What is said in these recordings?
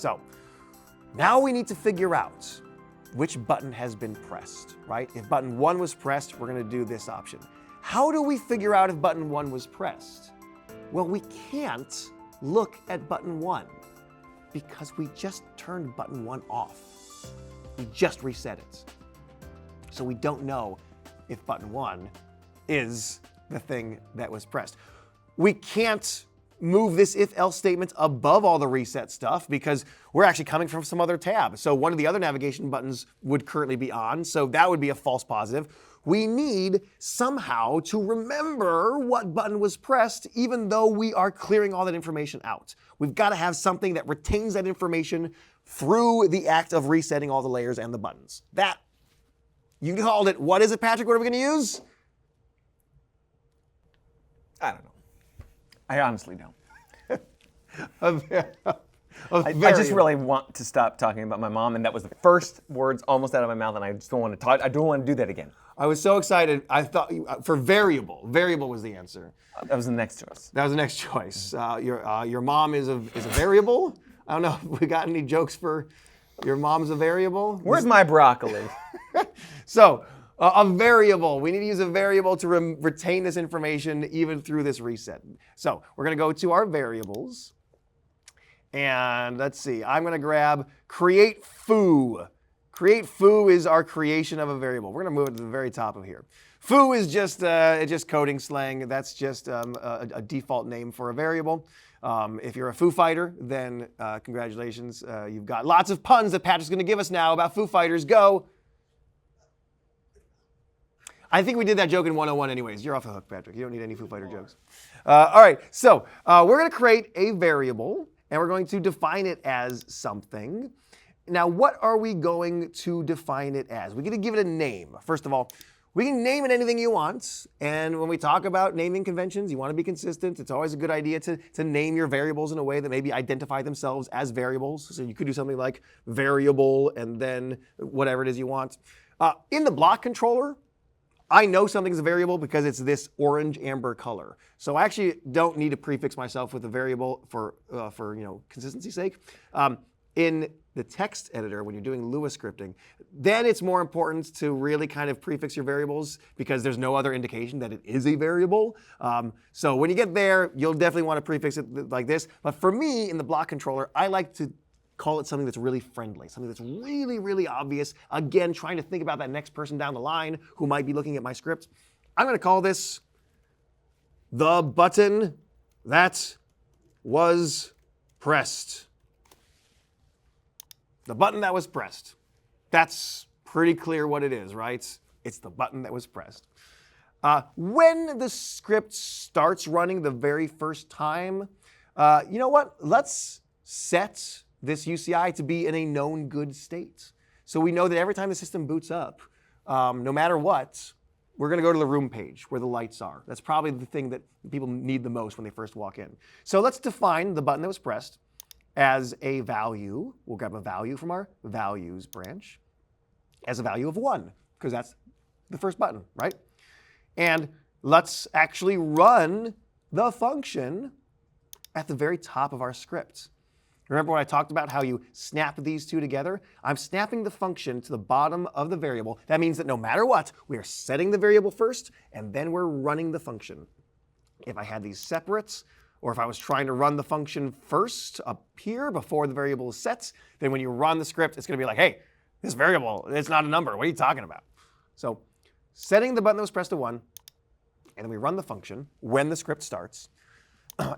So now we need to figure out which button has been pressed, right? If button 1 was pressed, we're going to do this option. How do we figure out if button 1 was pressed? Well, we can't look at button 1 because we just turned button 1 off. We just reset it. So we don't know if button 1 is the thing that was pressed. We can't move this if-else statement above all the reset stuff because we're actually coming from some other tab. So one of the other navigation buttons would currently be on, so that would be a false positive. We need somehow to remember what button was pressed even though we are clearing all that information out. We've got to have something that retains that information through the act of resetting all the layers and the buttons. That, you called it. What is it, Patrick? What are we going to use? I don't know. I honestly don't. I just really want to stop talking about my mom, and that was the first words almost out of my mouth, and I just don't want to talk. I don't want to do that again. I was so excited. I thought for variable. Variable was the answer. That was the next choice. That was the next choice. Your mom is a variable. I don't know if we got any jokes for your mom's a variable. Where's my broccoli? So a variable. We need to use a variable to retain this information even through this reset. So we're going to go to our variables. And let's see. I'm going to grab create foo. Create foo is our creation of a variable. We're going to move it to the very top of here. Foo is just coding slang. That's just a default name for a variable. If you're a Foo Fighter, then congratulations. You've got lots of puns that Patrick's going to give us now about Foo Fighters. Go. I think we did that joke in 101 anyways. You're off the hook, Patrick. You don't need any Foo Fighter jokes. All right, so we're going to create a variable, and we're going to define it as something. Now, what are we going to define it as? We're going to give it a name. First of all, we can name it anything you want. And when we talk about naming conventions, you want to be consistent. It's always a good idea to name your variables in a way that maybe identify themselves as variables. So you could do something like variable and then whatever it is you want. In the block controller, I know something's a variable because it's this orange amber color. So I actually don't need to prefix myself with a variable for consistency's sake. In the text editor, when you're doing Lua scripting, then it's more important to really kind of prefix your variables because there's no other indication that it is a variable. So when you get there, you'll definitely want to prefix it like this. But for me, in the block controller, I like to call it something that's really friendly, something that's really, really obvious. Again, trying to think about that next person down the line who might be looking at my script. I'm going to call this the button that was pressed. The button that was pressed. That's pretty clear what it is, right? It's the button that was pressed. When the script starts running the very first time, you know what? Let's set this UCI to be in a known good state. So we know that every time the system boots up, no matter what, we're going to go to the room page where the lights are. That's probably the thing that people need the most when they first walk in. So let's define the button that was pressed as a value. We'll grab a value from our values branch as a value of 1, because that's the first button, right? And let's actually run the function at the very top of our script. Remember when I talked about how you snap these two together? I'm snapping the function to the bottom of the variable. That means that no matter what, we are setting the variable first, and then we're running the function. If I had these separates, or if I was trying to run the function first up here before the variable is set, then when you run the script, it's going to be like, hey, this variable, it's not a number. What are you talking about? So setting the button that was pressed to 1, and then we run the function when the script starts.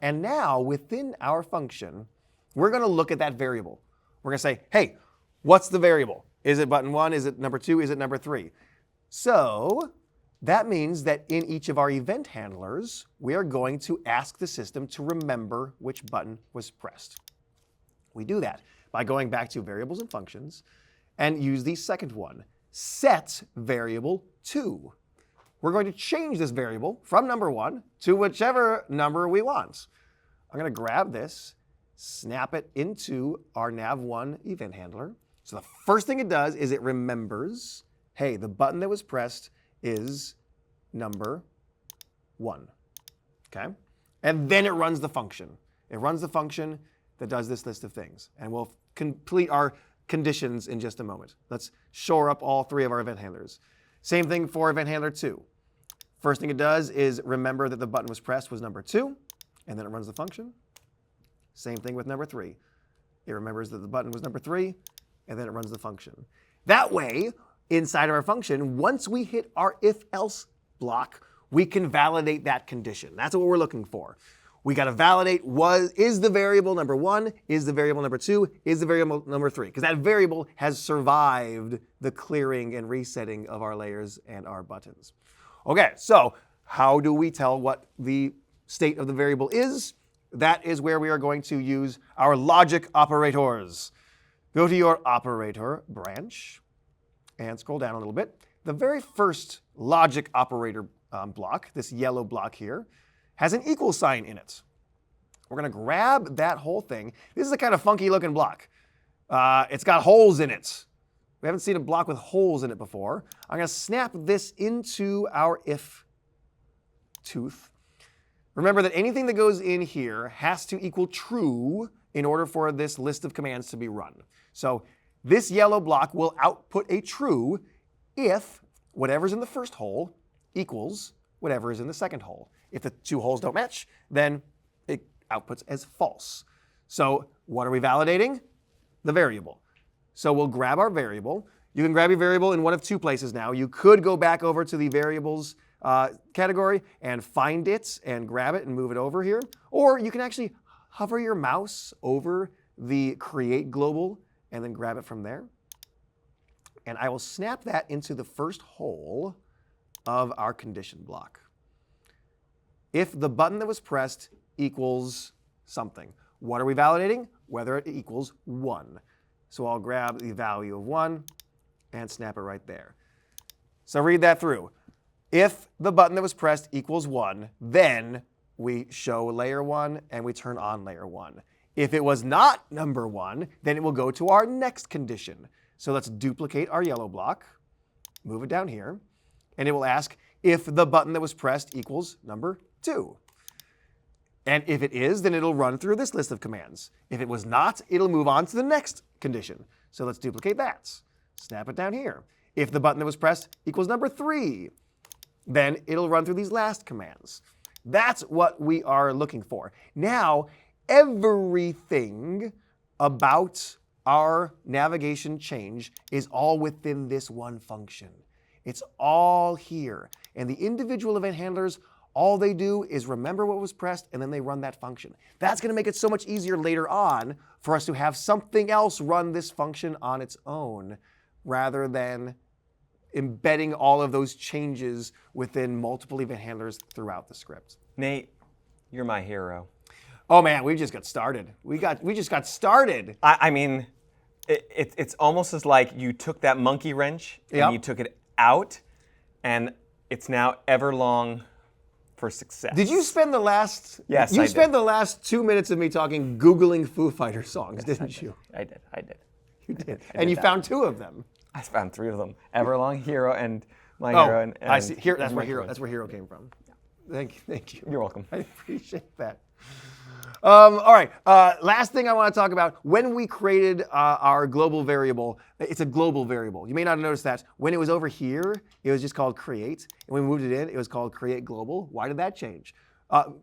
And now within our function, we're going to look at that variable. We're going to say, hey, what's the variable? Is it button 1? Is it number 2? Is it number 3? So that means that in each of our event handlers, we are going to ask the system to remember which button was pressed. We do that by going back to variables and functions and use the second one, set variable 2. We're going to change this variable from number 1 to whichever number we want. I'm going to grab this, snap it into our nav1 event handler. So the first thing it does is it remembers, hey, the button that was pressed is number 1, okay? And then it runs the function. It runs the function, that does this list of things. And we'll complete our conditions in just a moment. Let's shore up all 3 of our event handlers. Same thing for event handler 2. First thing it does is remember that the button was pressed was number 2, and then it runs the function. Same thing with number 3. It remembers that the button was number 3, and then it runs the function. That way, inside of our function, once we hit our if-else block, we can validate that condition. That's what we're looking for. We got to validate is the variable number 1, is the variable number 2, is the variable number 3, because that variable has survived the clearing and resetting of our layers and our buttons. Okay, so how do we tell what the state of the variable is? That is where we are going to use our logic operators. Go to your operator branch and scroll down a little bit. The very first logic operator block, this yellow block here, has an equal sign in it. We're going to grab that whole thing. This is a kind of funky looking block. It's got holes in it. We haven't seen a block with holes in it before. I'm going to snap this into our if tooth. Remember that anything that goes in here has to equal true in order for this list of commands to be run. So this yellow block will output a true if whatever's in the first hole equals whatever is in the second hole. If the 2 holes don't match, then it outputs as false. So what are we validating? The variable. So we'll grab our variable. You can grab your variable in one of 2 places now. You could go back over to the variables category and find it and grab it and move it over here. Or you can actually hover your mouse over the create global and then grab it from there. And I will snap that into the first hole of our condition block. If the button that was pressed equals something. What are we validating? Whether it equals 1. So I'll grab the value of 1 and snap it right there. So read that through. If the button that was pressed equals 1, then we show layer 1 and we turn on layer 1. If it was not number 1, then it will go to our next condition. So let's duplicate our yellow block, move it down here, and it will ask if the button that was pressed equals number 2. And if it is, then it'll run through this list of commands. If it was not, it'll move on to the next condition. So let's duplicate that. Snap it down here. If the button that was pressed equals number 3, then it'll run through these last commands. That's what we are looking for. Now, everything about our navigation change is all within this one function. It's all here. And the individual event handlers, all they do is remember what was pressed, and then they run that function. That's going to make it so much easier later on for us to have something else run this function on its own, rather than embedding all of those changes within multiple event handlers throughout the script. Nate, you're my hero. Oh man, we just got started. We just got started. I mean, it's almost as like you took that monkey wrench and you took it out, and it's now everlong for success. Did you spend the last? Yes, You I spent did. the last 2 minutes of me talking, Googling Foo Fighter songs, didn't you? I did. You did. And you found 2 of them. I found 3 of them: Everlong, Hero, and My Hero. And I see. Here, that's and where My Hero. That's where Hero came from. Thank you. You're welcome. I appreciate that. All right. Last thing I want to talk about. When we created our global variable, it's a global variable. You may not have noticed that. When it was over here, it was just called create. And when we moved it in, it was called create global. Why did that change?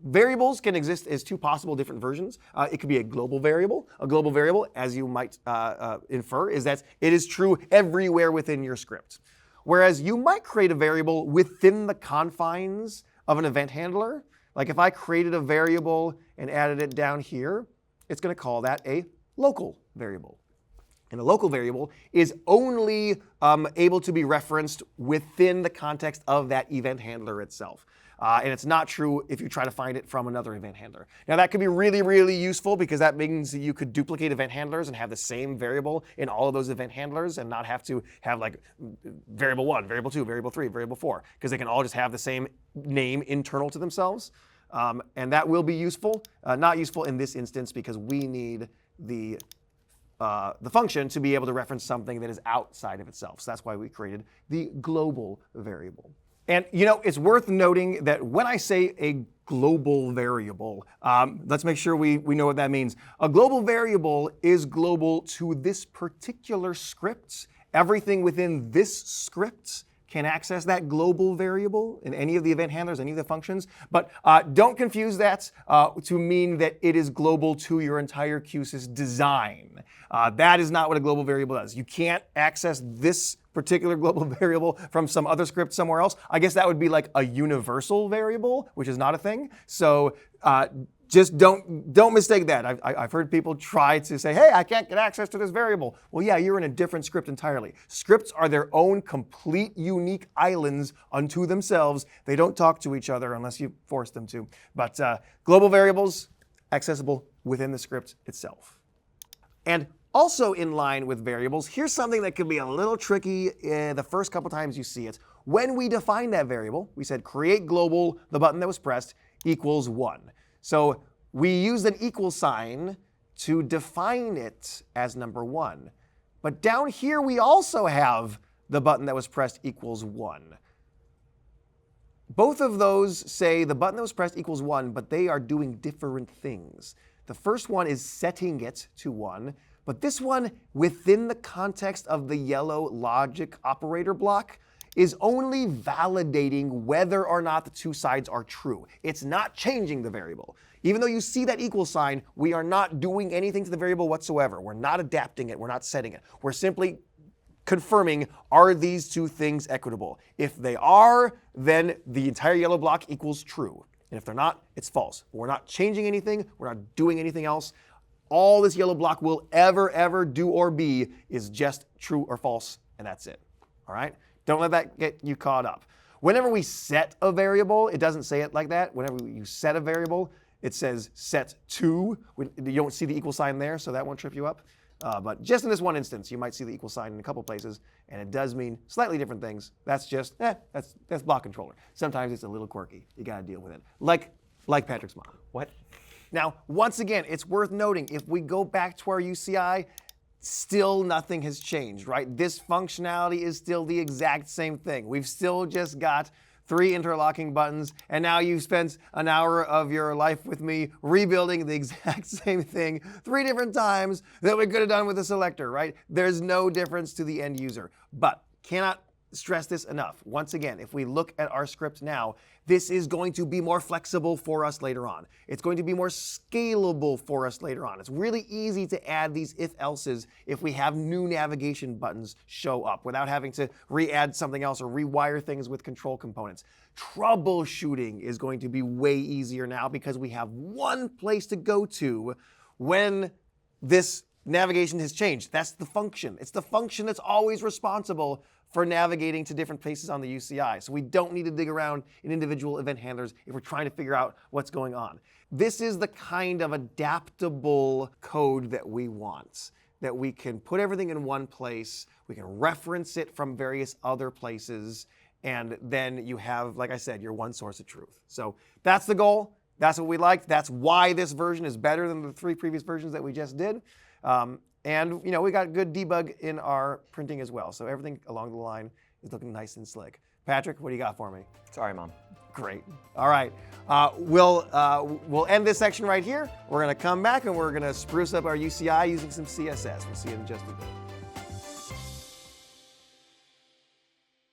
Variables can exist as 2 possible different versions. It could be a global variable. A global variable, as you might infer, is that it is true everywhere within your script. Whereas you might create a variable within the confines of an event handler. Like if I created a variable and added it down here, it's going to call that a local variable. And a local variable is only able to be referenced within the context of that event handler itself. And it's not true if you try to find it from another event handler. Now that could be really, really useful because that means that you could duplicate event handlers and have the same variable in all of those event handlers and not have to have like variable 1, variable 2, variable 3, variable 4, because they can all just have the same name internal to themselves. And that will be useful. Not useful in this instance because we need the function to be able to reference something that is outside of itself. So that's why we created the global variable. And you know, it's worth noting that when I say a global variable. Let's make sure we know what that means. A global variable is global to this particular script. Everything within this script can access that global variable in any of the event handlers, any of the functions. But don't confuse that to mean that it is global to your entire Q-SYS design. That is not what a global variable does. You can't access this particular global variable from some other script somewhere else. I guess that would be like a universal variable, which is not a thing. So just don't mistake that. I've heard people try to say, hey, I can't get access to this variable. Well, yeah, you're in a different script entirely. Scripts are their own complete unique islands unto themselves. They don't talk to each other unless you force them to. But global variables, accessible within the script itself. And also in line with variables, here's something that can be a little tricky the first couple times you see it. When we define that variable, we said create global, the button that was pressed, equals 1. So we used an equal sign to define it as number 1. But down here we also have the button that was pressed equals 1. Both of those say the button that was pressed equals 1, but they are doing different things. The first one is setting it to 1, but this one, within the context of the yellow logic operator block, is only validating whether or not the two sides are true. It's not changing the variable. Even though you see that equal sign, we are not doing anything to the variable whatsoever. We're not adapting it. We're not setting it. We're simply confirming, are these two things equitable? If they are, then the entire yellow block equals true. And if they're not, it's false. We're not changing anything. We're not doing anything else. All this yellow block will ever do or be is just true or false, and that's it. All right? Don't let that get you caught up. Whenever we set a variable, it doesn't say it like that. Whenever you set a variable, it says set to. You don't see the equal sign there, so that won't trip you up. But just in this one instance, you might see the equal sign in a couple places, and it does mean slightly different things. That's just, that's block controller. Sometimes it's a little quirky. You got to deal with it. Like Patrick's mom. What? Now, once again, it's worth noting, if we go back to our UCI, still nothing has changed, right? This functionality is still the exact same thing. We've still just got 3 interlocking buttons, and now you've spent an hour of your life with me rebuilding the exact same thing 3 different times that we could have done with a selector, right? There's no difference to the end user. But cannot stress this enough. Once again, if we look at our script now, this is going to be more flexible for us later on. It's going to be more scalable for us later on. It's really easy to add these if-elses if we have new navigation buttons show up without having to re-add something else or rewire things with control components. Troubleshooting is going to be way easier now because we have one place to go to when this navigation has changed. That's the function. It's the function that's always responsible for navigating to different places on the UCI. So we don't need to dig around in individual event handlers if we're trying to figure out what's going on. This is the kind of adaptable code that we want, that we can put everything in one place, we can reference it from various other places, and then you have, like I said, your one source of truth. So that's the goal. That's what we liked. That's why this version is better than the 3 previous versions that we just did. And we got good debug in our printing as well. So everything along the line is looking nice and slick. Patrick, what do you got for me? Sorry, Mom. Great. All right. We'll end this section right here. We're going to come back and we're going to spruce up our UCI using some CSS. We'll see you in just a bit.